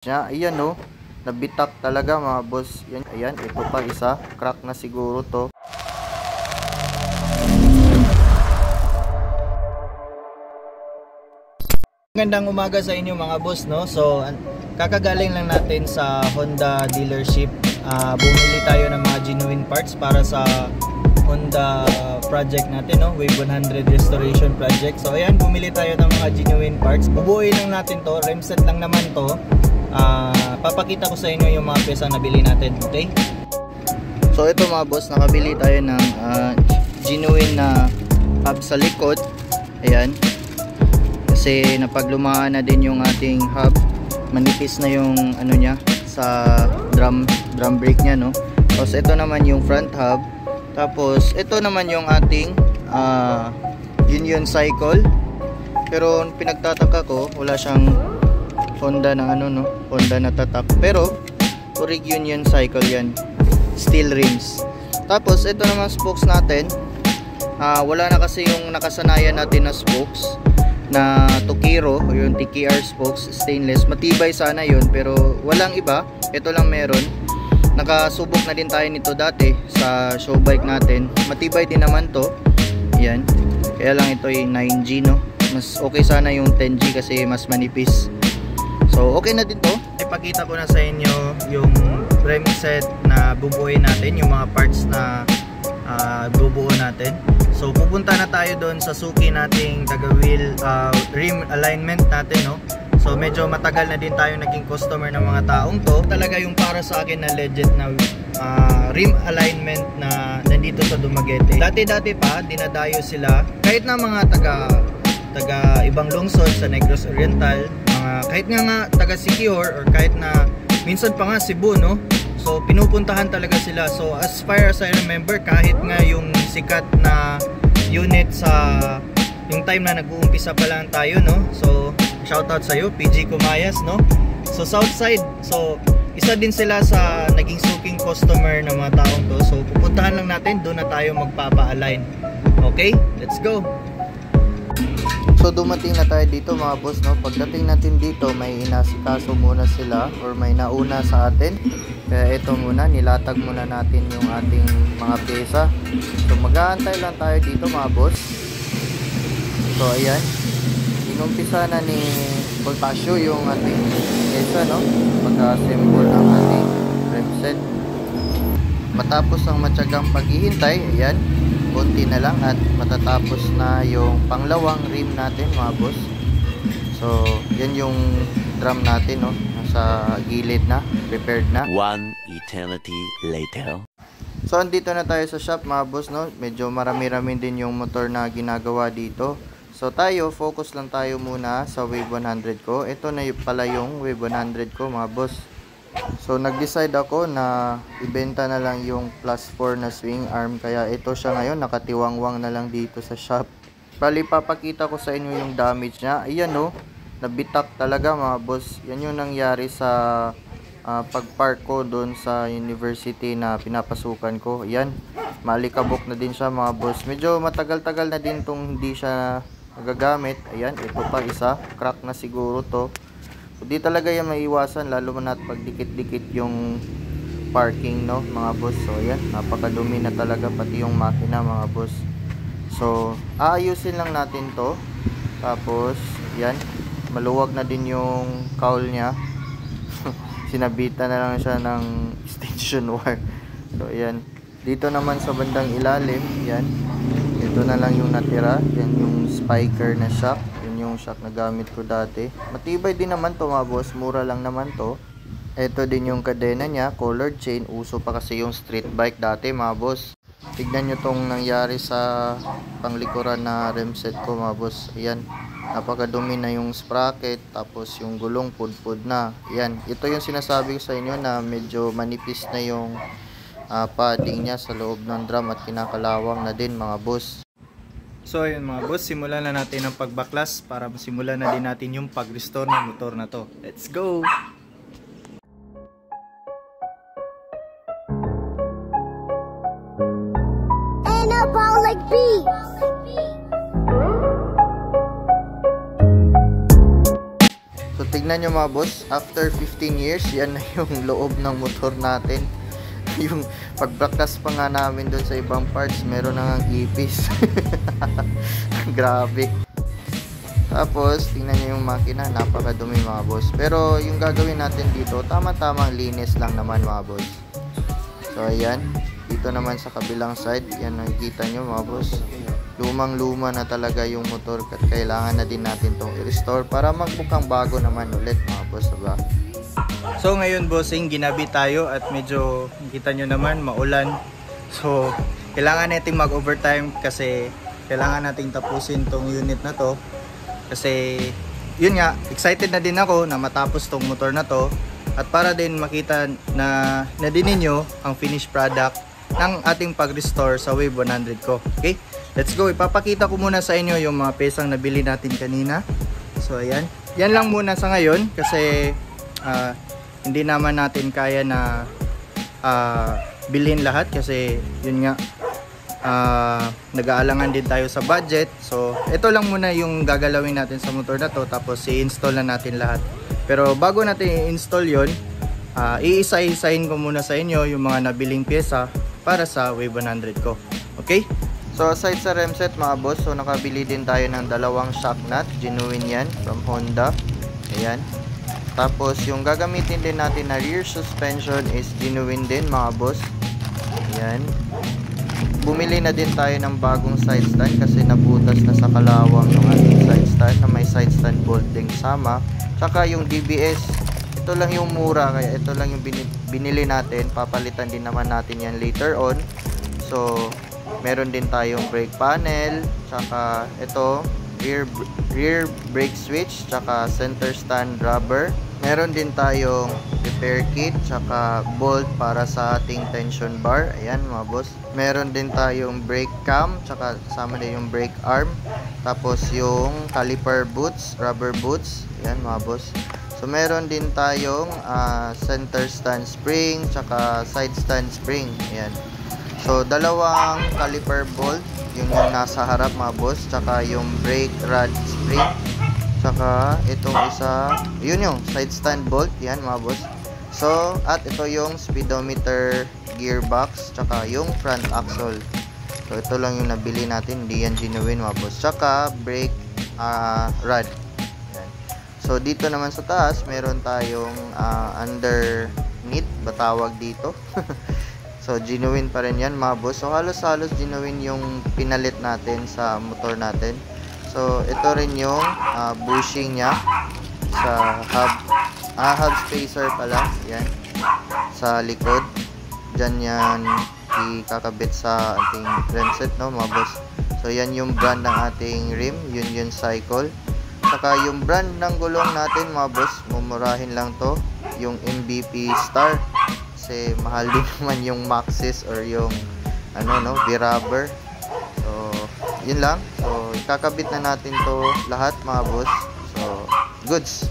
niya. Ayan no, nabitak talaga mga boss. Yan, ayan, ito pa isa, crack na siguro to. Magandang umaga sa inyo mga boss, no? So kakagaling lang natin sa Honda dealership. Bumili tayo ng mga genuine parts para sa Honda project natin, no? Wave 100 restoration project. So ayan, bumili tayo ng mga genuine parts. Bubuuin lang natin to, rim set lang naman to. Papakita ko sa inyo yung mga pyesa na bili natin, okay? So ito mga boss, nakabili tayo ng genuine na hub sa likod. Ayan, kasi napaglumaan na din yung ating hub, manipis na yung ano niya sa drum brake niya, no? Tapos ito naman yung front hub. Tapos ito naman yung ating Union Cycle. Pero pinagtataka ko, wala siyang Honda na ano, no? Honda na tatak. Pero Orig Union Cycle yan, steel rims. Tapos ito naman spokes natin, wala na kasi yung nakasanayan natin na spokes na Tokiro, yung TKR spokes, stainless. Matibay sana yun, pero walang iba. Ito lang meron. Nakasubok na din tayo nito dati sa show bike natin. Matibay din naman to. Yan. Kaya lang ito yung 9G, no? Mas okay sana yung 10G kasi mas manipis. So okay na din to. Ipakita ko na sa inyo yung rim set na bubuuin natin, yung mga parts na bubuo natin. So pupunta na tayo doon sa suki nating taga-wheel rim alignment natin, no? So medyo matagal na din tayo naging customer ng mga taong to. Talaga yung para sa akin na legit na rim alignment na nandito sa Dumaguete. Dati-dati pa dinadayo sila kahit na mga taga ibang lungsod sa Negros Oriental, kahit nga taga Siquijor or kahit na minsan pa nga Cebu, no? So pinupuntahan talaga sila. So as far as I remember, kahit nga yung sikat na unit sa yung time na nag-uumpisa pa lang tayo, no? So shoutout sa iyo, PG Kumayas, no? So Southside, so isa din sila sa naging suking customer ng mga taong to. So pupuntahan lang natin, doon na tayo magpapa-align. Okay, let's go. So dumating na tayo dito mga boss, no? Pagdating natin dito, may inasikaso muna sila or may nauna sa atin. Kaya ito muna, nilatag muna natin yung ating mga pyesa. So mag-aantay lang tayo dito mga boss. So ayan, inumpisa na ni Voltasio yung ating pyesa, no? Pag-assemble ang ating rim set. Matapos ang matyagang paghihintay, ayan, konti na lang at matatapos na yung panglawang rim natin mga boss. So yan yung drum natin, no? Nasa gilid na, prepared na. One eternity later. So andito na tayo sa shop mga boss, no? Medyo marami-rami din yung motor na ginagawa dito. So tayo, focus lang tayo muna sa Wave 100 ko. Ito na pala yung Wave 100 ko mga boss. So nag-decide ako na ibenta na lang yung plus 4 na swing arm. Kaya ito siya ngayon, nakatiwangwang na lang dito sa shop. Bali, papakita ko sa inyo yung damage niya. Ayan, no? Nabitak talaga mga boss. Yan yung nangyari sa pagpark ko doon sa university na pinapasukan ko. Ayan, malikabok na din siya mga boss. Medyo matagal-tagal na din tong hindi siya nagagamit. Ayan, ito pa isa, crack na siguro to. So, di talaga yan maiwasan, lalo na pag dikit-dikit yung parking, no mga boss. So ayan, napakadumi na talaga pati yung makina mga boss. So aayusin lang natin to. Tapos yan, maluwag na din yung cowl nya. Sinabitan na lang siya ng extension wire. So ayan, dito naman sa bandang ilalim, yan, ito na lang yung natira. Yan yung spiker na shock, yun yung shock na gamit ko dati. Matibay din naman to mga boss, mura lang naman to. Ito din yung kadena nya, colored chain. Uso pa kasi yung street bike dati mga boss. Tignan nyo tong nangyari sa panglikuran na rim set ko mga boss. Ayan, napakadumi na yung sprocket. Tapos yung gulong pudpud na. Ayan, ito yung sinasabi ko sa inyo na medyo manipis na yung padding nya sa loob ng drum at kinakalawang na din mga boss. So ayun mga boss, simulan na natin ang pagbaklas para simulan na din natin yung pag-restore ng motor na to. Let's go! Anabolic beats. So tignan nyo mga boss, after 15 years, yan na yung loob ng motor natin. Yung pagbrakas pa nga namin doon sa ibang parts, meron na ngang ipis. Grabe. Tapos, tingnan nyo yung makina, napakadumi mga boss. Pero yung gagawin natin dito, tama-tamang linis lang naman mga boss. So ayan, dito naman sa kabilang side, yan nakikita nyo mga boss. Lumang-luma na talaga yung motor, kailangan na din natin tong i-restore para magmukhang bago naman ulit mga boss, diba? So ngayon bossing, ginabi tayo at medyo kita nyo naman maulan. So kailangan nating mag-overtime kasi kailangan nating tapusin tong unit na to. Kasi yun nga, excited na din ako na matapos tong motor na to. At para din makita na din ninyo ang finished product ng ating pag-restore sa Wave 100 ko. Okay, let's go. Ipapakita ko muna sa inyo yung mga pesang nabili natin kanina. So ayan, yan lang muna sa ngayon kasi hindi naman natin kaya na bilhin lahat kasi yun nga, nag-aalangan din tayo sa budget. So ito lang muna yung gagalawin natin sa motor na to, tapos i-install na natin lahat. Pero bago natin i-install yun, iisa-isahin ko muna sa inyo yung mga nabiling pyesa para sa Wave 100 ko. Okay? So aside sa remset mga boss, so nakabili din tayo ng dalawang shock nut, genuine yan from Honda. Ayan. Tapos yung gagamitin din natin na rear suspension is genuine din mga boss. Ayan. Bumili na din tayo ng bagong side stand kasi nabutas na sa kalawang ng ating side stand na may side stand bolt ding sama. Tsaka yung DBS, ito lang yung mura, kaya ito lang yung binili natin. Papalitan din naman natin yan later on. So meron din tayong brake panel, tsaka ito rear brake switch, tsaka center stand rubber. Meron din tayong repair kit, tsaka bolt para sa ating tension bar. Ayan mga boss. Meron din tayong brake cam, tsaka kasama din yung brake arm. Tapos yung caliper boots, rubber boots. Ayan mga boss. So meron din tayong center stand spring, tsaka side stand spring. Ayan. So dalawang caliper bolt, yung nasa harap mga boss, tsaka yung brake rod spring. Saka itong isa, yun yung side stand bolt, yan mga boss. So at ito yung speedometer gearbox, tsaka yung front axle. So ito lang yung nabili natin, hindi yan genuine mga boss. Tsaka brake rod. Yan. So dito naman sa taas, meron tayong underneath, batawag dito. So genuine pa rin yan mga boss. So halos genuine yung pinalit natin sa motor natin. So ito rin yung bushing nya sa hub spacer pala, yan sa likod. Diyan yan ikakabit sa ating rim set, no mga boss. So yan yung brand ng ating rim, yun yung Cycle. Saka yung brand ng gulong natin mga boss, mumurahin lang to, yung MVP Star. Kasi mahal din naman yung Maxxis or yung V-Rubber. So yun lang. So ikakabit na natin to lahat mga boss. So goods.